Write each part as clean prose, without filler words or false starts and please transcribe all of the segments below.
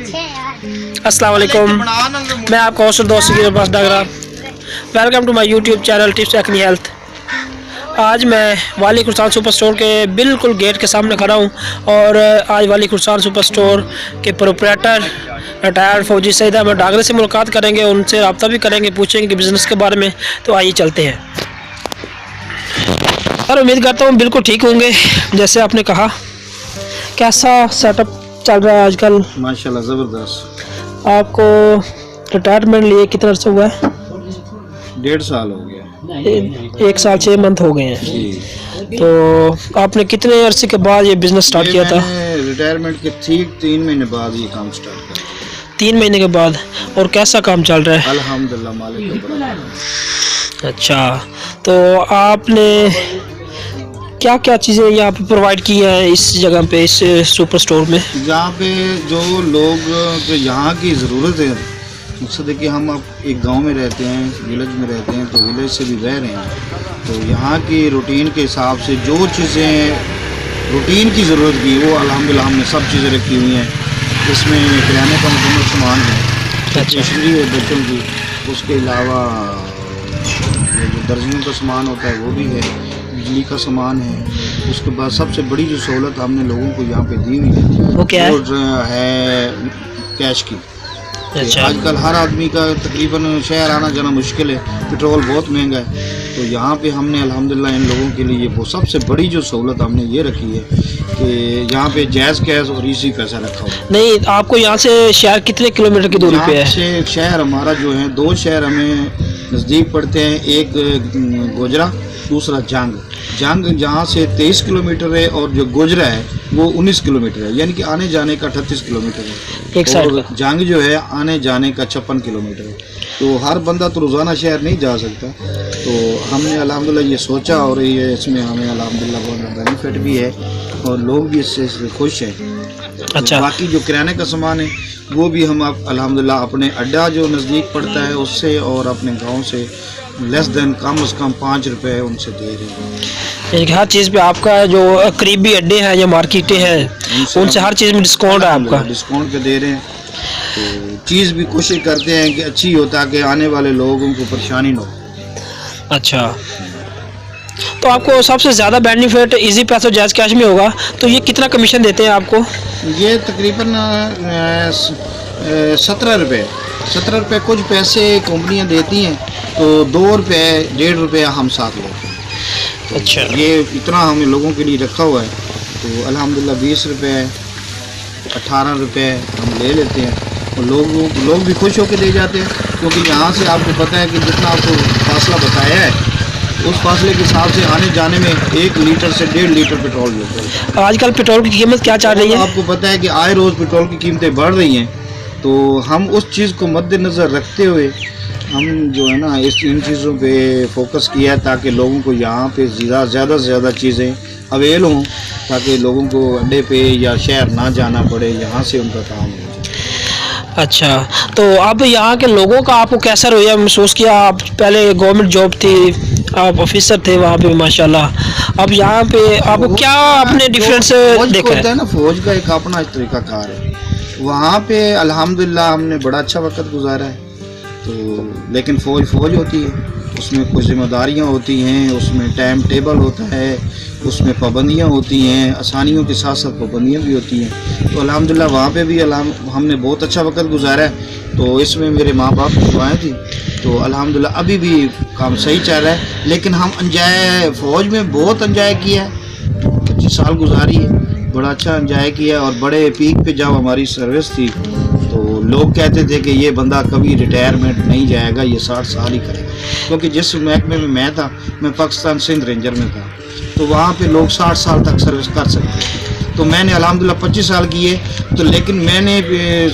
अस्सलाम वालेकुम, मैं आपका हौसर दोस्त की पास डागरा। Welcome to my YouTube channel tips टेक्नी हेल्थ। आज मैं वाली खुर्सान सुपर स्टोर के बिल्कुल गेट के सामने खड़ा हूँ और आज वाली खुर्सान सुपर स्टोर के प्रोप्राइटर रिटायर्ड फौजी सईद अहमद डागरे से मुलाकात करेंगे, उनसे रब्ता भी करेंगे, पूछेंगे कि बिज़नेस के बारे में। तो आइए चलते हैं। सर, उम्मीद करता हूँ बिल्कुल ठीक होंगे जैसे आपने कहा। कैसा सेटअप चल रहा है आजकल? माशाल्लाह ज़बरदस्त। आपको रिटायरमेंट लिए कितना अर्सा हुआ है? 1.5 साल हो गया। 1 साल 6 मंथ हो गए हैं जी। तो आपने कितने अरसे के बाद ये बिज़नेस स्टार्ट किया था? रिटायरमेंट के ठीक 3 महीने बाद ये काम स्टार्ट किया। 3 महीने के बाद। और कैसा काम चल रहा है? अल्हम्दुलिल्लाह, मालिक का बड़ा करम। अच्छा, तो आपने क्या क्या चीज़ें यहाँ पे प्रोवाइड की हैं इस जगह पे, इस सुपर स्टोर में? यहाँ पे जो लोग जो यहाँ की ज़रूरत है, मकसद है कि हम अब एक गांव में रहते हैं, विलेज में रहते हैं, तो विलेज से भी रह रहे हैं, तो यहाँ की रूटीन के हिसाब से जो चीज़ें रूटीन की ज़रूरत की वो अल्हम्दुलिल्लाह हमने सब चीज़ें रखी हुई हैं। इसमें किराने का मुकम्मल सामान है, स्टेशनरी है बच्चों की, उसके अलावा जो दर्जियों का सामान होता है वो भी है, बिजली का सामान है। उसके बाद सबसे बड़ी जो सहूलत हमने लोगों को यहाँ पे दी हुई है वो क्या है कैश की। अच्छा। आजकल हर आदमी का तकरीबन शहर आना जाना मुश्किल है, पेट्रोल बहुत महंगा है, तो यहाँ पे हमने अल्हम्दुलिल्लाह इन लोगों के लिए वो सबसे बड़ी जो सहूलत हमने ये रखी है कि यहाँ पे जायज़ कैश और इजी पैसा रखा हुआ है। नहीं, आपको यहाँ से शहर कितने किलोमीटर की दूरी पे है? यहाँ से शहर हमारा जो है 2 शहर हमें नज़दीक पड़ते हैं, एक गोजरा, दूसरा जंग जहाँ से 23 किलोमीटर है और जो गोजरा है वो 19 किलोमीटर है, यानी कि आने जाने का 38 किलोमीटर है। एक साइड और जंग जो है आने जाने का 56 किलोमीटर है। तो हर बंदा तो रोज़ाना शहर नहीं जा सकता, तो हमने अल्हम्दुलिल्लाह ये सोचा और ये इसमें हमें अल्हम्दुलिल्लाह बहुत बेनिफिट भी है और लोग भी इससे खुश हैं। अच्छा। तो बाकी जो किराने का सामान है वो भी हम अब अल्हम्दुलिल्लाह अपने अड्डा जो नज़दीक पड़ता है उससे और अपने गाँव से लेस देन कम से कम 5 रुपये उनसे दे रहे हैं। यानी कि हर चीज़ पे आपका जो करीबी अड्डे हैं या मार्केटें हैं उनसे हर चीज़ में डिस्काउंट है आपका? डिस्काउंट पे दे रहे हैं, तो चीज़ भी कोशिश करते हैं कि अच्छी हो ताकि आने वाले लोगों को परेशानी न हो। अच्छा, तो आपको सबसे ज़्यादा बेनिफिट इजी पैसा जायज़ कैश में होगा, तो ये कितना कमीशन देते हैं आपको? ये तकरीबन 17 रुपये कुछ पैसे कंपनियां देती हैं, तो 2 रुपये 1.5 रुपया हम साथ लेते हैं। तो अच्छा। ये इतना हमें लोगों के लिए रखा हुआ है, तो अल्हम्दुलिल्लाह 20 रुपये 18 रुपये हम ले लेते हैं और लोग भी खुश होकर दे जाते हैं, क्योंकि यहाँ से आपको पता है कि जितना आपको फासला बताया है उस फासले के हिसाब से आने जाने में 1 लीटर से 1.5 लीटर पेट्रोल लेते हैं। आजकल पेट्रोल की कीमत क्या चल रही है? आपको पता है कि आए रोज़ पेट्रोल की कीमतें बढ़ रही हैं, तो हम उस चीज़ को मद्देनज़र रखते हुए हम जो है ना इन चीज़ों पे फोकस किया है ताकि लोगों को यहाँ पे ज़्यादा से ज़्यादा चीज़ें अवेल हों, ताकि लोगों को अड्डे पे या शहर ना जाना पड़े, यहाँ से उनका काम हो जाए। अच्छा, तो अब यहाँ के लोगों का आपको कैसा रवैया महसूस किया? आप पहले गवर्नमेंट जॉब थी, आप ऑफिसर थे वहाँ पे माशाल्लाह, अब यहाँ पे आपको क्या अपने डिफरेंस देखा है? ना फौज का एक अपना तरीका कार है, वहाँ पे अल्हम्दुलिल्लाह हमने बड़ा अच्छा वक्त गुजारा है, तो लेकिन फौज होती है, उसमें कुछ जिम्मेदारियाँ होती हैं, उसमें टाइम टेबल होता है, उसमें पाबंदियाँ होती हैं, आसानियों के साथ साथ पाबंदियाँ भी होती हैं। तो अल्हम्दुलिल्लाह वहाँ पे भी हमने बहुत अच्छा वक्त गुजारा है, तो इसमें मेरे माँ बाप की दुआएं थी, तो अल्हम्दुलिल्लाह अभी भी काम सही चल रहा है। लेकिन हम फ़ौज में बहुत एंजॉय किया है, 25 साल गुजारी है, बड़ा अच्छा एंजॉय किया, और बड़े पीक पे जब हमारी सर्विस थी तो लोग कहते थे कि ये बंदा कभी रिटायरमेंट नहीं जाएगा, ये 60 साल ही करेगा, क्योंकि जिस महकमे में मैं था, मैं पाकिस्तान सिंध रेंजर में था, तो वहाँ पे लोग 60 साल तक सर्विस कर सकते थे। तो मैंने अल्हम्दुलिल्लाह 25 साल किए, तो लेकिन मैंने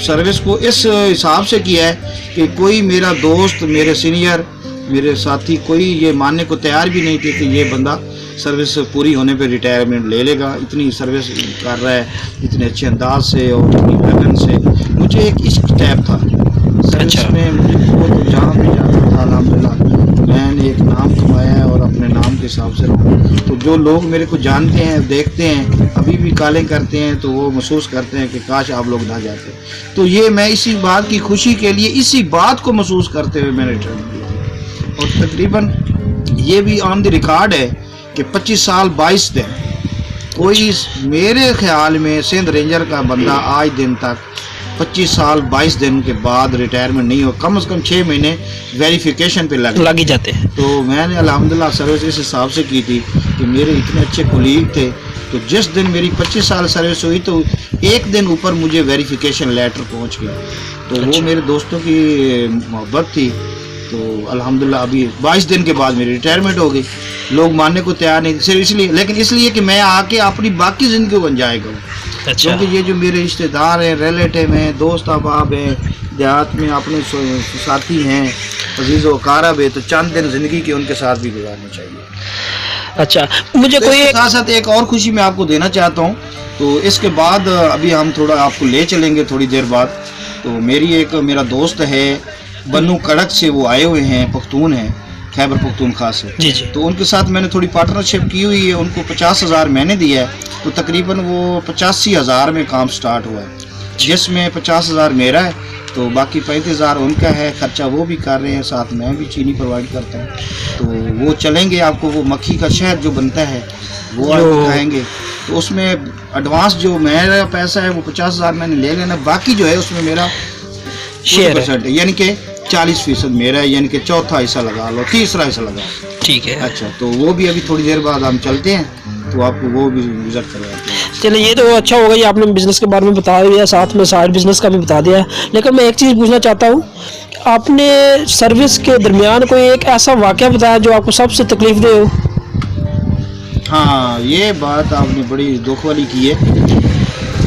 सर्विस को इस हिसाब से किया है कि कोई मेरा दोस्त, मेरे सीनियर, मेरे साथी कोई ये मानने को तैयार भी नहीं थे कि ये बंदा सर्विस पूरी होने पे रिटायरमेंट ले लेगा। इतनी सर्विस कर रहा है, इतने अच्छे अंदाज से और इतनी लगन से। मुझे एक इश्क टाइप था सर्विस में, मुझे बहुत जहाँ भी जाना था अल्हम्दुलिल्लाह मैंने एक नाम कमाया है और अपने नाम کے حساب سے رہوں. تو جو لوگ میرے کو جانتے ہیں, دیکھتے ہیں, ابھی بھی کالیں کرتے ہیں, تو وہ محسوس کرتے ہیں کہ کاش آپ لوگ نہ جاتے. تو یہ میں اسی بات کی خوشی کے لیے, اسی بات کو محسوس کرتے ہوئے میں نے ریٹائرمنٹ لی. اور تقریباً یہ بھی آن دی ریکارڈ ہے کہ 25 سال 22 دن کوئی میرے خیال میں سندھ رینجر کا بندہ آج دن تک 25 سال 22 دن کے بعد ریٹائرمنٹ نہیں ہو. کم از کم 6 مہینے ویریفیکیشن پہ لگ ہی جاتے ہیں. تو میں نے الحمدللہ سروس اس حساب سے کی تھی کہ میرے اتنے اچھے کولیگ تھے, تو جس دن میری 25 سال سروس ہوئی تو ایک دن اوپر مجھے ویریفیکیشن لیٹر پہنچ گیا. تو وہ میرے دوستوں کی محبت تھی. تو الحمدللہ ابھی 22 دن کے بعد میری ریٹائرمنٹ ہو گئی. لوگ ماننے کو تیار نہیں, صرف اس لیے, لیکن اس لیے کہ میں آ کے اپنی باقی زندگی کو انجوائے کروں. کیونکہ یہ جو میرے رشتہ دار ہیں, ریلیٹیو ہیں, دوست احباب ہیں, دیہات میں اپنے ساتھی ہیں, عزیز و اقارب ہے, تو چند دن زندگی کے ان کے ساتھ بھی گزارنا چاہیے. اچھا, مجھے کوئی ساتھ ساتھ ایک اور خوشی میں آپ کو دینا چاہتا ہوں. تو اس کے بعد ابھی ہم تھوڑا آپ کو لے چلیں گے تھوڑی دیر بعد. تو میرا دوست ہے بنو کڑک سے, وہ آئے ہوئے ہیں, پختون ہیں, خیبر پختونخوا سے. جی جی. تو ان کے ساتھ میں نے تھوڑی پارٹنرشپ کی ہوئی ہے. ان کو 50,000 میں نے دیا ہے, تو تقریباً وہ 85,000 میں کام سٹارٹ ہوا ہے, جس میں 50,000 میرا ہے, تو باقی 35,000 ان کا ہے. خرچہ وہ بھی کر رہے ہیں, ساتھ میں بھی چینی پرووائڈ کرتا ہوں. تو وہ چلیں گے, آپ کو وہ مکھی کا شہد جو بنتا ہے وہ آپ کھائیں گے. تو اس میں ایڈوانس جو میرا پیسہ ہے وہ 50,000 میں نے لے لینا. باقی جو ہے اس میں میرا شیئر ہے, یعنی کہ 40% میرا ہے, یعنی کہ چوتھا حصہ لگا لو, تیسرا حصہ لگا لو. ٹھیک ہے. اچھا, تو وہ بھی ابھی تھوڑی دیر بعد ہم چلتے ہیں, تو آپ کو وہ بھی وزٹ کرواتے ہیں. چلیں, یہ تو اچھا ہوگا, یہ آپ نے بزنس کے بارے میں بتا دیا, ساتھ میں سائڈ بزنس کا بھی بتا دیا. لیکن میں ایک چیز پوچھنا چاہتا ہوں, آپ نے سروس کے درمیان کوئی ایک ایسا واقعہ بتایا جو آپ کو سب سے تکلیف دہ ہو؟ ہاں, یہ بات آپ نے بڑی دکھ والی کی ہے.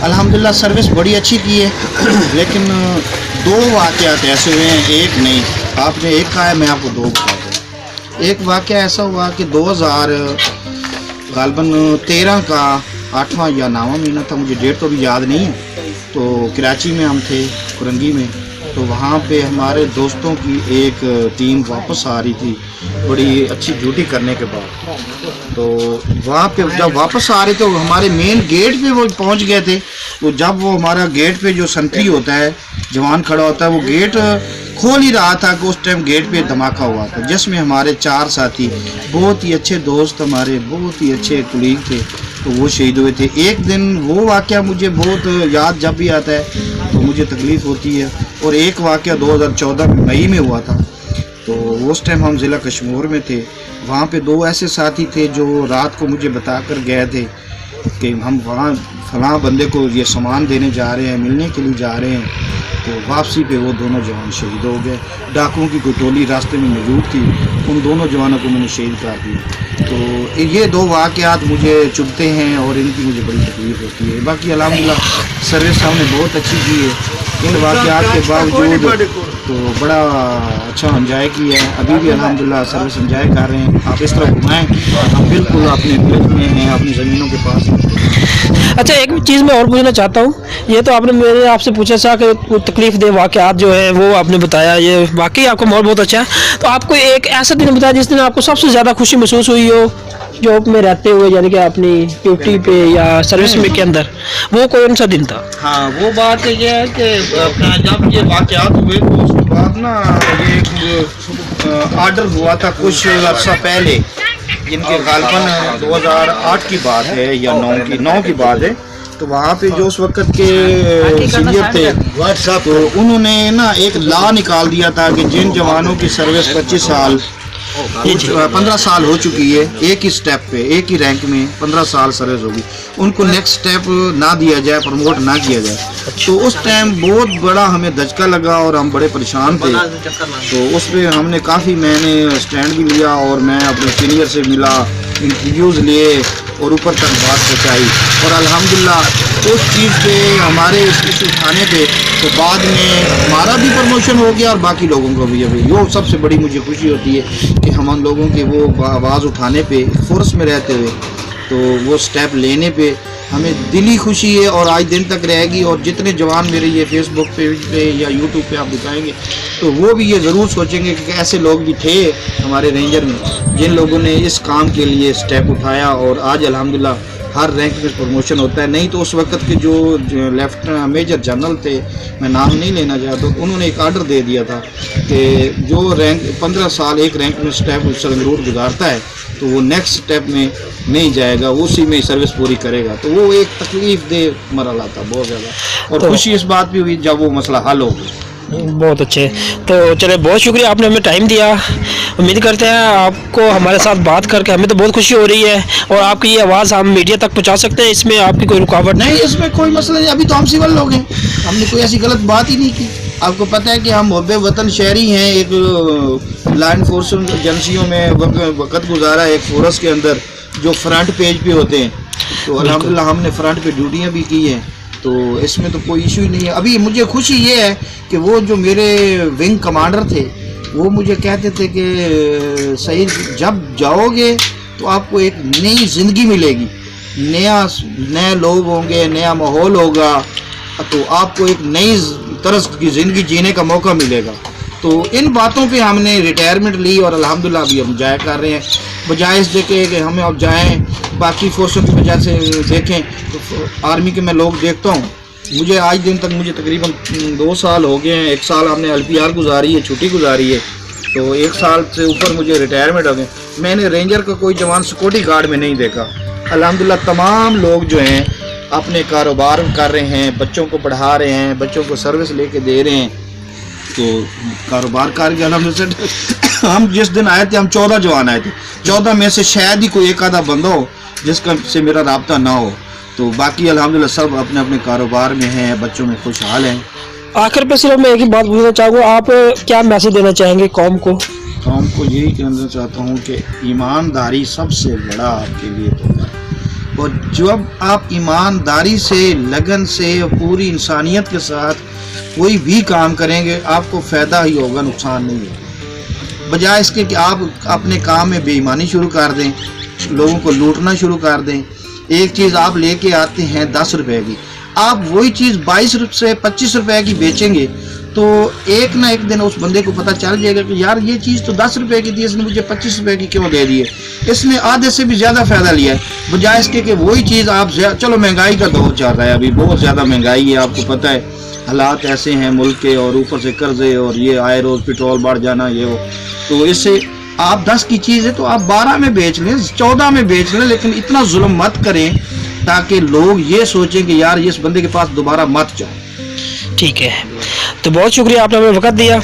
الحمدللہ سروس بڑی اچھی کی ہے, لیکن 2 واقعات ایسے ہوئے ہیں, ایک نہیں. آپ نے ایک کہا ہے, میں آپ کو 2 بتاتا ہوں. ایک واقعہ ایسا ہوا کہ 2000 غالباً 13 کا 8واں یا 9واں مہینہ تھا, مجھے ڈیٹ تو بھی یاد نہیں ہے. تو کراچی میں ہم تھے, کرنگی میں. تو وہاں پہ ہمارے دوستوں کی ایک ٹیم واپس آ رہی تھی بڑی اچھی ڈیوٹی کرنے کے بعد. تو وہاں پہ جب واپس آ رہے تھے, ہمارے مین گیٹ پہ وہ پہنچ گئے تھے. تو جب وہ ہمارا گیٹ پہ جو سنتری ہوتا ہے, جوان کھڑا ہوتا ہے, وہ گیٹ کھول ہی رہا تھا کہ اس ٹائم گیٹ پہ دھماکہ ہوا تھا, جس میں ہمارے 4 ساتھی, بہت ہی اچھے دوست, ہمارے بہت ہی اچھے کولیگ تھے, تو وہ شہید ہوئے تھے. ایک دن وہ واقعہ مجھے بہت یاد جب بھی آتا ہے تو مجھے تکلیف ہوتی ہے. اور ایک واقعہ 2014 میں مئی میں ہوا تھا. تو اس ٹائم ہم ضلع کشمور میں تھے. وہاں پہ 2 ایسے ساتھی تھے جو رات کو مجھے بتا کر گئے تھے کہ ہم وہاں فلاں بندے کو یہ سامان دینے جا رہے ہیں, ملنے کے لیے جا رہے ہیں. تو واپسی پہ وہ دونوں جوان شہید ہو گئے. ڈاکوؤں کی کوئی ٹولی راستے میں موجود تھی, ان دونوں جوانوں کو میں نے شہید کر دیا. تو یہ 2 واقعات مجھے چبھتے ہیں اور ان کی مجھے بڑی تکلیف ہوتی ہے. باقی الحمدللہ سروس ہم نے بہت اچھی کی ہے. ان واقعات کے باوجود تو بڑا اچھا انجوائے کیا ہے. ابھی بھی الحمدللہ سروس انجوائے کر رہے ہیں. آپ اس طرح گھمائیں, ہم بالکل اپنے ملک میں ہیں, اپنی زمینوں کے پاس ہیں. اچھا, ایک چیز میں اور پوچھنا چاہتا ہوں. یہ تو آپ نے آپ سے پوچھا تھا کہ تکلیف دہ واقعات جو ہیں وہ آپ نے بتایا, یہ واقعی آپ کا ماحول بہت اچھا ہے. تو آپ کو ایک ایسا دن بتایا جس دن آپ کو سب سے زیادہ خوشی محسوس ہوئی ہو جاب میں رہتے ہوئے, یعنی کہ اپنی ڈیوٹی پہ یا سروس میں کے اندر, وہ کون سا دن تھا؟ ہاں, وہ بات یہ ہے کہ جب یہ واقعات ہوئے تو اس کے بعد نا یہ آرڈر ہوا تھا کچھ عرصہ پہلے, جن کے غالباً 2008 کی بات ہے یا 9 کی بات ہے. تو وہاں پہ جو اس وقت کے سینئر تھے, تو انہوں نے نا ایک لا نکال دیا تھا کہ جن جوانوں کی سروس 25 سال 15 سال ہو چکی ہے, ایک ہی سٹیپ پہ, ایک ہی رینک میں 15 سال سروس ہوگی, ان کو نیکسٹ سٹیپ نہ دیا جائے, پروموٹ نہ کیا جائے. تو اس ٹائم بہت بڑا ہمیں دھچکا لگا اور ہم بڑے پریشان تھے. تو اس پہ ہم نے کافی, میں نے اسٹینڈ بھی لیا اور میں اپنے سینئر سے ملا, انٹرویوز لیے اور اوپر تک بات پہنچائی. اور الحمدللہ اس چیز پہ ہمارے اس اٹھانے پہ تو بعد میں ہمارا بھی پروموشن ہو گیا اور باقی لوگوں کو بھی. ابھی وہ سب سے بڑی مجھے خوشی ہوتی ہے کہ ہم ان لوگوں کے وہ آواز اٹھانے پہ فورس میں رہتے ہوئے, تو وہ سٹیپ لینے پہ हमें दिली खुशी है और आज दिन तक रहेगी। और जितने जवान मेरे ये फेसबुक पेज पे या यूट्यूब पे आप दिखाएंगे तो वो भी ये ज़रूर सोचेंगे कि ऐसे लोग भी थे हमारे रेंजर में जिन लोगों ने इस काम के लिए स्टेप उठाया और आज अल्हम्दुलिल्लाह हर रैंक में प्रमोशन होता है। नहीं तो उस वक्त के जो लेफ्टिनेंट मेजर जनरल थे, मैं नाम नहीं लेना चाहता, उन्होंने एक आर्डर दे दिया था कि जो रैंक 15 साल एक रैंक में स्टेप संगरूर गुजारता है तो वो नेक्स्ट स्टेप में नहीं जाएगा, उसी में सर्विस पूरी करेगा। तो वो एक तकलीफ दे मरला था बहुत ज़्यादा, और खुशी इस बात भी हुई जब वो मसला हल हो गया। बहुत अच्छे। तो चले, बहुत शुक्रिया, आपने हमें टाइम दिया। उम्मीद करते हैं आपको हमारे साथ बात करके हमें तो बहुत खुशी हो रही है, और आपकी ये आवाज़ हम मीडिया तक पहुंचा सकते हैं, इसमें आपकी कोई रुकावट नहीं? इसमें कोई मसला नहीं, अभी तो हम सिविल लोग हैं, हमने कोई ऐसी गलत बात ही नहीं की। आपको पता है कि हम मुहब्बे वतन शहरी हैं, एक लॉ इन्फोर्समेंट एजेंसियों में वक्त गुजारा, एक फोर्स के अंदर जो फ्रंट पेज पे होते हैं, तो अल्हम्दुलिल्लाह हमने फ्रंट पे ड्यूटियाँ भी की हैं, तो इसमें तो कोई इशू ही नहीं है। अभी मुझे खुशी ये है कि वो जो मेरे विंग कमांडर थे वो मुझे कहते थे कि सईद जब जाओगे तो आपको एक नई ज़िंदगी मिलेगी, नए लोग होंगे, नया माहौल होगा, तो आपको एक नई तरह की ज़िंदगी जीने का मौका मिलेगा। तो इन बातों पे हमने रिटायरमेंट ली और अल्हम्दुलिल्लाह अभी हम जाया कर रहे हैं, बजाय इस देखे कि हमें अब जाएं बाकी फोर्सों की वजह से देखें। तो आर्मी के मैं लोग देखता हूँ, मुझे आज दिन तक मुझे तकरीबन 2 साल हो गए हैं, 1 साल हमने LPR गुजारी है, छुट्टी गुजारी है, तो 1 साल से ऊपर मुझे रिटायरमेंट हो गए। मैंने रेंजर का कोई जवान सिक्योरिटी गार्ड में नहीं देखा। अल्हम्दुलिल्लाह तमाम लोग जो हैं अपने कारोबार कर रहे हैं, बच्चों को पढ़ा रहे हैं, बच्चों को सर्विस लेके दे रहे हैं, तो कारोबार करके अल्हम्दुलिल्लाह हम जिस दिन आए थे हम 14 जवान आए थे, 14 में से शायद ही कोई एक आधा बंदा हो जिसका से मेरा राब्ता ना हो, तो बाकी अल्हम्दुलिल्लाह सब अपने अपने कारोबार में हैं, बच्चों में खुशहाल हैं। आखिर पे सिर्फ मैं एक ही बात पूछना चाहूँगा, आप क्या मैसेज देना चाहेंगे कौम को? कौम को यही कहना चाहता हूँ कि ईमानदारी सबसे बड़ा आपके लिए तोहफा है, और जब आप ईमानदारी से, लगन से, पूरी इंसानियत के साथ कोई भी काम करेंगे आपको फ़ायदा ही होगा, नुकसान नहीं होगा। बजाय इसके कि आप अपने काम में बेईमानी शुरू कर दें, लोगों को लूटना शुरू कर दें। एक चीज़ आप लेके आते हैं 10 रुपए की, आप वही चीज़ 22 से 25 रुपए की बेचेंगे तो एक ना एक दिन उस बंदे को पता चल जाएगा कि यार ये चीज़ तो 10 रुपए की थी, इसने मुझे 25 रुपए की क्यों दे दी है, इसने आधे से भी ज़्यादा फ़ायदा लिया है। बजाय इसके कि वही चीज़ आप चलो महंगाई का दौर चल रहा है, अभी बहुत ज़्यादा महंगाई है, आपको पता है हालात ऐसे हैं मुल्क के, और ऊपर से कर्जे और ये आए रोज़ पेट्रोल बढ़ जाना ये हो, तो इससे आप 10 की चीज़ है तो आप 12 में बेच लें, 14 में बेच लें, लेकिन इतना जुल्म मत करें ताकि लोग ये सोचें कि यार इस बंदे के पास दोबारा मत जाओ। ठीक है, तो बहुत शुक्रिया, आपने हमें वक्त दिया।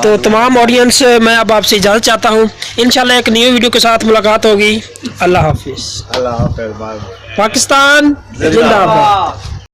तो तमाम ऑडियंस, मैं अब आपसे इजाज़त चाहता हूँ, इंशाल्लाह एक न्यू वीडियो के साथ मुलाकात होगी। अल्लाह हाफिज़। अल्लाह हाफिज़। पाकिस्तान जिंदाबाद।